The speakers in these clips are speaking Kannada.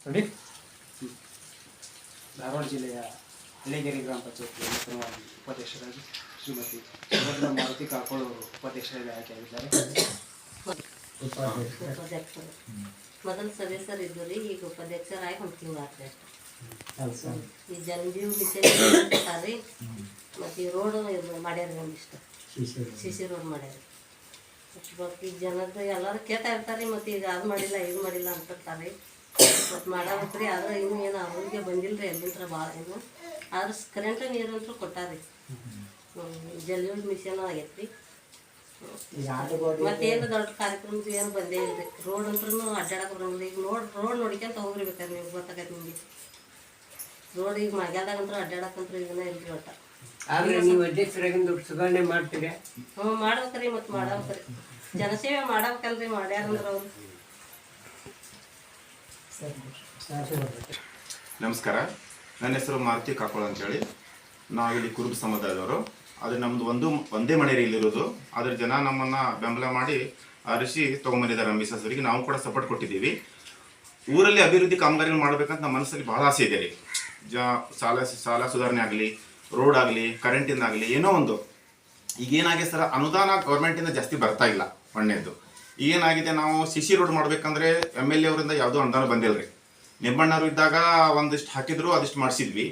ರೆಡಿ. ಧಾರವಾಡ ಜಿಲ್ಲೆಯ ಹಳ್ಳಿಗೆರೆ ಗ್ರಾಮ ಪಂಚಾಯತ್ಗೆ ನೂತನವಾಗಿ ಉಪಾಧ್ಯಕ್ಷರಾಗಿ ಶ್ರೀಮತಿ ಮಾರುತಿ ಕಾಕೋಳು ಅವರು ಉಪಾಧ್ಯಕ್ಷರಾಗಿ ಆಯ್ಕೆಯಾಗಿದ್ದಾರೆ. ಮೊದಲು ಸದಸ್ಯರು ಇದ್ದರು, ಈಗ ಉಪಾಧ್ಯಕ್ಷರಾಗಿ ಒಂದು ತಿಂಗಳು ಆಗ್ತದೆ ಅಷ್ಟೇ. ಈ ಜಲಜೀವ ಮಿಷನ್ ಕೊಟ್ಟಾರಿ, ಮತ್ತು ಈ ರೋಡ್ ಮಾಡ್ಯಾರ, ಒಂದಿಷ್ಟು ಸಿ ರೋಡ್ ಮಾಡ್ಯಾರ. ಈಗ ಜನದ್ದು ಎಲ್ಲರೂ ಕೇಳ್ತಾ ಇರ್ತಾರೆ, ಮತ್ತು ಈಗ ಅದು ಮಾಡಿಲ್ಲ ಇದು ಮಾಡಿಲ್ಲ ಅಂತಿರ್ತಾರೆ. ಮತ್ತು ಮಾಡಬೇಕ್ರಿ, ಆದ್ರೆ ಇನ್ನೂ ಏನು ಅವ್ರಿಗೆ ಬಂದಿಲ್ಲ ರೀ ಎಲ್ಲಿಂತ್ರ ಭಾಳ ಏನು. ಆದ್ರೆ ಕರೆಂಟ್ ನೀರಂತೂ ಕೊಟ್ಟಾರಿ, ಜಲಜೀವ ಮಿಷನ್ ಆಗೈತೆ ರೀ. ಮತ್ತೇನು ದೊಡ್ಡ ಕಾರ್ಯಕ್ರಮಕ್ಕೆ ಏನು ಬಂದೇ ಇಲ್ಲ ರೀ. ರೋಡ್ ಅಂದ್ರೂ ಅಡ್ಡಾಡಕ್ಕೆ ಬರೋಂಗಿಲ್ಲ. ಈಗ ರೋಡ್ ನೋಡ್ಕೊಂತ ಹೋಗಿರ್ಬೇಕಾದ್ರೆ ನೀವು ಗೊತ್ತಾಗತ್ತೆ ನಿಮಗೆ. ರೋಡ್ ಈಗ ಮಗ್ಯಾದಾಗಂತೂ ಅಡ್ಡಾಡಕ್ಕಂತೂ ಇದನ್ನ ಇಲ್ರಿ ಒಟ್ಟ. ಆದ್ರೆ ನೀವು ಅಧ್ಯಕ್ಷರಾಗಿಂದ ಸುಧಾರಣೆ ಮಾಡ್ತೀರಿ? ಹ್ಞೂ ಮಾಡ್ಬೇಕ್ರಿ, ಮತ್ತು ಮಾಡ್ಬೇಕ್ರಿ, ಜನಸೇವೆ ಮಾಡ್ಬೇಕಲ್ರಿ. ಮಾಡ್ಯಾರಂದ್ರೆ ಅವ್ರು. ನಮಸ್ಕಾರ, ನನ್ನ ಹೆಸರು ಮಾರುತಿ ಕಾಕೋಳ ಅಂತೇಳಿ. ನಾವಿಲ್ಲಿ ಕುರುಬ ಸಮುದಾಯದವರು. ಆದರೆ ನಮ್ಮದು ಒಂದೇ ಮನೆ ಇಲ್ಲಿರೋದು. ಅದ್ರ ಜನ ನಮ್ಮನ್ನು ಬೆಂಬಲ ಮಾಡಿ ಆರಿಸಿ ತೊಗೊಂಬಂದಿದ್ದಾರೆ. ನಮ್ಮ ಮಿಸಸ್ಸರಿಗೆ ನಾವು ಕೂಡ ಸಪೋರ್ಟ್ ಕೊಟ್ಟಿದ್ದೀವಿ. ಊರಲ್ಲಿ ಅಭಿವೃದ್ಧಿ ಕಾಮಗಾರಿಗಳು ಮಾಡಬೇಕಂತ ನಮ್ಮ ಮನಸ್ಸಲ್ಲಿ ಭಾಳ ಆಸೆ ಇದೆ ರೀ. ಸಾಲ ಸುಧಾರಣೆ ಆಗಲಿ, ರೋಡ್ ಆಗಲಿ, ಕರೆಂಟಿಂದ ಆಗಲಿ, ಏನೋ ಒಂದು. ಈಗೇನಾಗಿದೆ ಸರ್, ಅನುದಾನ ಗೌರ್ಮೆಂಟಿಂದ ಜಾಸ್ತಿ ಬರ್ತಾ ಇಲ್ಲ. ಒಳ್ಳೆಯದು ಏನಾಗಿದೆ, ನಾವು ಸಿ ರೋಡ್ ಮಾಡಬೇಕಂದ್ರೆ MLA ಅವರಿಂದ ಯಾವುದೋ ಅನುದಾನ ಬಂದಿಲ್ಲ ರೀ. ನಿಂಬಣ್ಣವರು ಇದ್ದಾಗ ಒಂದಿಷ್ಟು ಹಾಕಿದ್ರು, ಅದಿಷ್ಟು ಮಾಡಿಸಿದ್ವಿ.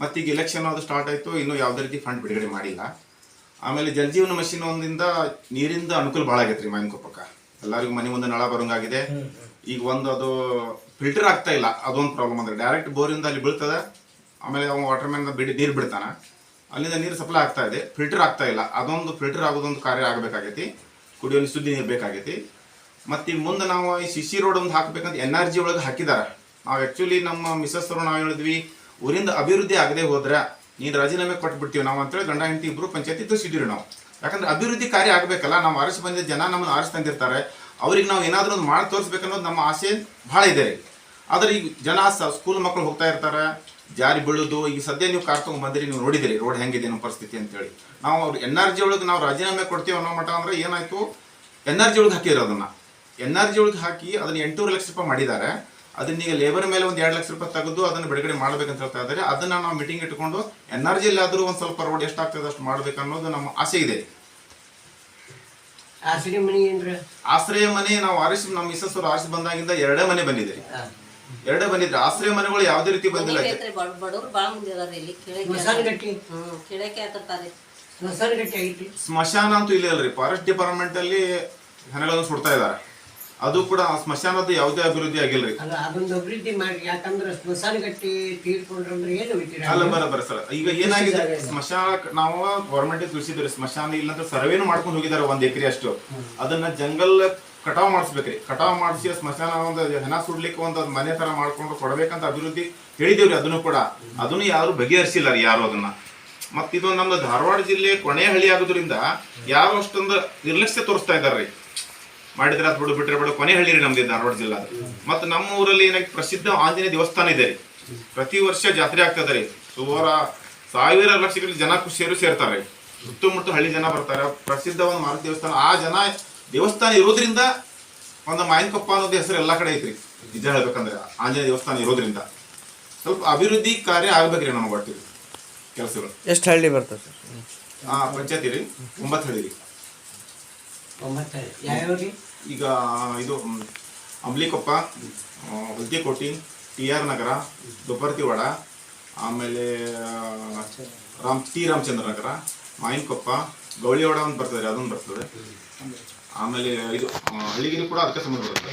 ಮತ್ತು ಈಗ ಎಲೆಕ್ಷನ್ ಅದು ಸ್ಟಾರ್ಟ್ ಆಯಿತು, ಇನ್ನೂ ಯಾವುದೇ ರೀತಿ ಫಂಡ್ ಬಿಡುಗಡೆ ಮಾಡಿಲ್ಲ. ಆಮೇಲೆ ಜಲಜೀವನ ಮಿಷನ್ ಒಂದಿಂದ ನೀರಿಂದ ಅನುಕೂಲ ಭಾಳ ಆಗೈತೆ ರೀ. ಮಾವಿನಕೊಪ್ಪಕ್ಕೆ ಎಲ್ಲರಿಗೂ ಮನೆ ಮುಂದೆ ನಳ ಬರೋಂಗಾಗಿದೆ. ಈಗ ಅದು ಫಿಲ್ಟರ್ ಆಗ್ತಾ ಇಲ್ಲ, ಅದೊಂದು ಪ್ರಾಬ್ಲಮ್. ಅಂದರೆ ಡೈರೆಕ್ಟ್ ಬೋರಿಂದ ಅಲ್ಲಿ ಬೀಳ್ತದೆ, ಆಮೇಲೆ ಅವ್ನು ವಾಟರ್ ಮ್ಯಾನ್ ನೀರು ಬಿಡ್ತಾನೆ, ಅಲ್ಲಿಂದ ನೀರು ಸಪ್ಲೈ ಆಗ್ತಾ ಇದೆ, ಫಿಲ್ಟರ್ ಆಗ್ತಾ ಇಲ್ಲ. ಅದೊಂದು ಫಿಲ್ಟರ್ ಆಗೋದೊಂದು ಕಾರ್ಯ ಆಗಬೇಕಾಗೈತಿ. ಕುಡಿಯೋ ಶುದ್ಧ ನೀರು ಬೇಕಾಗೈತಿ. ಮತ್ತು ಈಗ ಮುಂದೆ ನಾವು ಈ ಸಿ ರೋಡ್ ಒಂದು ಹಾಕಬೇಕಂತ NRG ಒಳಗೆ ಹಾಕಿದ್ದಾರೆ. ನಾವು ಆ್ಯಕ್ಚುಲಿ ನಮ್ಮ ಮಿಸಸ್ಸರು ನಾವು ಹೇಳಿದ್ವಿ, ಊರಿಂದ ಅಭಿವೃದ್ಧಿ ಆಗದೆ ಹೋದ್ರೆ ನೀನು ರಾಜೀನಾಮೆ ಕೊಟ್ಬಿಡ್ತೀವಿ ನಾವು ಅಂತೇಳಿ ಗಂಡ ಹೆಂಡತಿ ಇಬ್ಬರು ಪಂಚಾಯತಿ ತೋರಿಸಿದ್ದೀವಿ ನಾವು. ಯಾಕಂದ್ರೆ ಅಭಿವೃದ್ಧಿ ಕಾರ್ಯ ಆಗಬೇಕಲ್ಲ. ನಾವು ಆರಿಸಿ ಬಂದಿದ್ದ ಜನ ನಮ್ಮನ್ನು ಆರಿಸಿ ತಂದಿರ್ತಾರೆ, ಅವ್ರಿಗೆ ನಾವು ಏನಾದರೂ ಒಂದು ಮಾಡಿ ತೋರಿಸ್ಬೇಕನ್ನೋದು ನಮ್ಮ ಆಸೆ ಭಾಳ ಇದೆ ರೀ. ಆದರೆ ಈಗ ಜನ ಸ್ಕೂಲ್ ಮಕ್ಕಳು ಹೋಗ್ತಾ ಇರ್ತಾರೆ, ಜಾರಿ ಬೀಳೋದು. ಈಗ ಸದ್ಯ ನೀವು ಕಾರ್ ತೊಗೊಂಡ್ಬಂದಿರಿ, ನೀವು ನೋಡಿದಿರಿ ರೋಡ್ ಹೆಂಗಿದೆ ನಮ್ಮ ಪರಿಸ್ಥಿತಿ ಅಂತೇಳಿ. ನಾವು ಅವ್ರು NRG ಒಳಗೆ ನಾವು ರಾಜೀನಾಮೆ ಕೊಡ್ತೀವಿ ಅನ್ನೋ ಮಟ್ಟ ಅಂದರೆ ಏನಾಯಿತು, NRG ಒಳಗೆ ಹಾಕಿದ್ರು. ಅದನ್ನು NRG ಒಳಗೆ ಹಾಕಿ ಅದನ್ನು 8 ಲಕ್ಷ ರೂಪಾಯಿ ಮಾಡಿದ್ದಾರೆ. ಅದನ್ನೀಗ ಲೇಬರ್ ಮೇಲೆ ಒಂದು 2 ಲಕ್ಷ ರೂಪಾಯಿ ತೆಗೆದು ಅದನ್ನು ಬಿಡುಗಡೆ ಮಾಡಬೇಕಂತ ಹೇಳ್ತಾ ಇದ್ದಾರೆ. ಅದನ್ನು ನಾವು ಮೀಟಿಂಗ್ ಇಟ್ಕೊಂಡು NRG ಆದರೂ ಒಂದು ಸ್ವಲ್ಪ ರೋಡ್ ಎಷ್ಟಾಗ್ತದೆ ಅಷ್ಟು ಮಾಡ್ಬೇಕು ಅನ್ನೋದು ನಮ್ಮ ಆಸೆ ಇದೆ. ಆಶ್ರಯ ಮನೆ ನಾವು ಆರಿಸಿ, ನಮ್ಮ ಮಿಸಸ್ ಅವರು ಆರಿಸಿ ಬಂದಾಗಿಂದ 2 ಮನೆ ಬಂದಿದೆ. 2 ಬಂದಿದ್ರೆ ಆಶ್ರಯ ಮನೆಗಳು ಯಾವುದೇ ರೀತಿ ಬಂದಿಲ್ಲ. ಸ್ಮಶಾನ ಅಂತೂ ಇಲ್ಲ ಅಲ್ರಿ. ಫಾರೆಸ್ಟ್ ಡಿಪಾರ್ಟ್ಮೆಂಟ್ ಅಲ್ಲಿ ಹೆಣಗಳನ್ನು ಸುಡ್ತಾ ಇದ್ದಾರೆ. ಅದು ಕೂಡ ಸ್ಮಶಾನದ ಯಾವುದೇ ಅಭಿವೃದ್ಧಿ ಆಗಿಲ್ರಿ. ಅಭಿವೃದ್ಧಿ ಮಾಡಿ, ಯಾಕಂದ್ರೆ ಸ್ಮಶಾನ ಗಟ್ಟಿ ತೀರ್ಕೊಂಡ್ರೆ ಏನು ಅಲ್ಲ ಬರ ಸರ್. ಈಗ ಏನಾಗಿದೆ, ಸ್ಮಶಾನ ನಾವು ಗೌರ್ಮೆಂಟ್ ತಿಳಿಸಿದ್ರಿ, ಸ್ಮಶಾನ ಇಲ್ಲಂದ್ರೆ ಸರ್ವೇನು ಮಾಡ್ಕೊಂಡು ಹೋಗಿದ್ದಾರೆ 1 ಎಕರೆ ಅಷ್ಟು. ಅದನ್ನ ಜಂಗಲ್ ಕಟಾವ್ ಮಾಡಿಸ್ಬೇಕ್ರಿ. ಕಟಾವ್ ಮಾಡಿಸಿ ಸ್ಮಶಾನ ಒಂದು ಹೆಣ ಸುಡ್ಲಿಕ್ಕೆ ಒಂದು ಮನೆ ತರ ಮಾಡ್ಕೊಂಡು ಕೊಡ್ಬೇಕಂತ ಅಭಿವೃದ್ಧಿ ಹೇಳಿದೇವ್ರಿ. ಅದನ್ನು ಯಾರು ಬಗೆಹರಿಸಿಲ್ಲ ರೀ ಯಾರು ಅದನ್ನ. ಮತ್ತು ಇದು ನಮ್ದು ಧಾರವಾಡ ಜಿಲ್ಲೆ ಕೊನೆಯ ಹಳ್ಳಿ ಆಗೋದ್ರಿಂದ ಯಾರು ಅಷ್ಟೊಂದು ನಿರ್ಲಕ್ಷ್ಯ ತೋರಿಸ್ತಾ ಇದ್ದಾರೆ. ಮಾಡಿದ್ರೆ ಅದು ಬಿಟ್ರೆ ಬಿಡು, ಕೊನೆ ಹಳ್ಳಿ ರೀ ನಮ್ದು ಧಾರವಾಡ ಜಿಲ್ಲಾ. ಮತ್ತು ನಮ್ಮ ಊರಲ್ಲಿ ಏನಾಗಿ ಪ್ರಸಿದ್ಧ ಆಂಜನೇಯ ದೇವಸ್ಥಾನ ಇದೆ ರೀ. ಪ್ರತಿ ವರ್ಷ ಜಾತ್ರೆ ಆಗ್ತದೆ ರೀ. ಸುಮಾರು 1000 ಲಕ್ಷಗಳಲ್ಲಿ ಜನ ಸೇರ್ತಾರೆ. ಸುತ್ತಮುತ್ತ ಹಳ್ಳಿ ಜನ ಬರ್ತಾರೆ. ಪ್ರಸಿದ್ಧ ಒಂದು ಮಾರುತಿ ದೇವಸ್ಥಾನ. ಆ ದೇವಸ್ಥಾನ ಇರೋದ್ರಿಂದ ಒಂದು ಮಾವಿನಕೊಪ್ಪ ಅನ್ನೋದು ಹೆಸರು ಎಲ್ಲ ಕಡೆ ಐತ್ರಿ. ನಿಜ ಹೇಳ್ಬೇಕಂದ್ರೆ ಆಂಜನೇಯ ದೇವಸ್ಥಾನ ಇರೋದ್ರಿಂದ ಸ್ವಲ್ಪ ಅಭಿವೃದ್ಧಿ ಕಾರ್ಯ ಆಗ್ಬೇಕ್ರಿ ನಮಗೆ ಬರ್ತೀವಿ ಕೆಲಸಗಳು. ಎಷ್ಟು ಹಳ್ಳಿ ಬರ್ತದೆ ಸರ್? ಪಂಚಾಯತಿ ರೀ 9 ಹಳ್ಳಿ ರೀ. ಈಗ ಇದು ಅಂಬ್ಲಿಕೊಪ್ಪ, ಹುಲ್ತಿಕೋಟಿ, TR ನಗರ, ದುಪ್ಪರ್ತಿವಾಡ, ಆಮೇಲೆ ರಾಮಚಂದ್ರ ನಗರ, ಮಾವಿನಕೊಪ್ಪ, ಗೌಳಿವಾಡ ಒಂದು ಬರ್ತದೆ ರೀ, ಅದೊಂದು ಬರ್ತದೆ. ಆಮೇಲೆ ಇದು ಹಳ್ಳಿಗಿರಿ ಕೂಡ ಅದಕ್ಕೆ ಸಂಬಂಧ ಬರ್ತದೆ.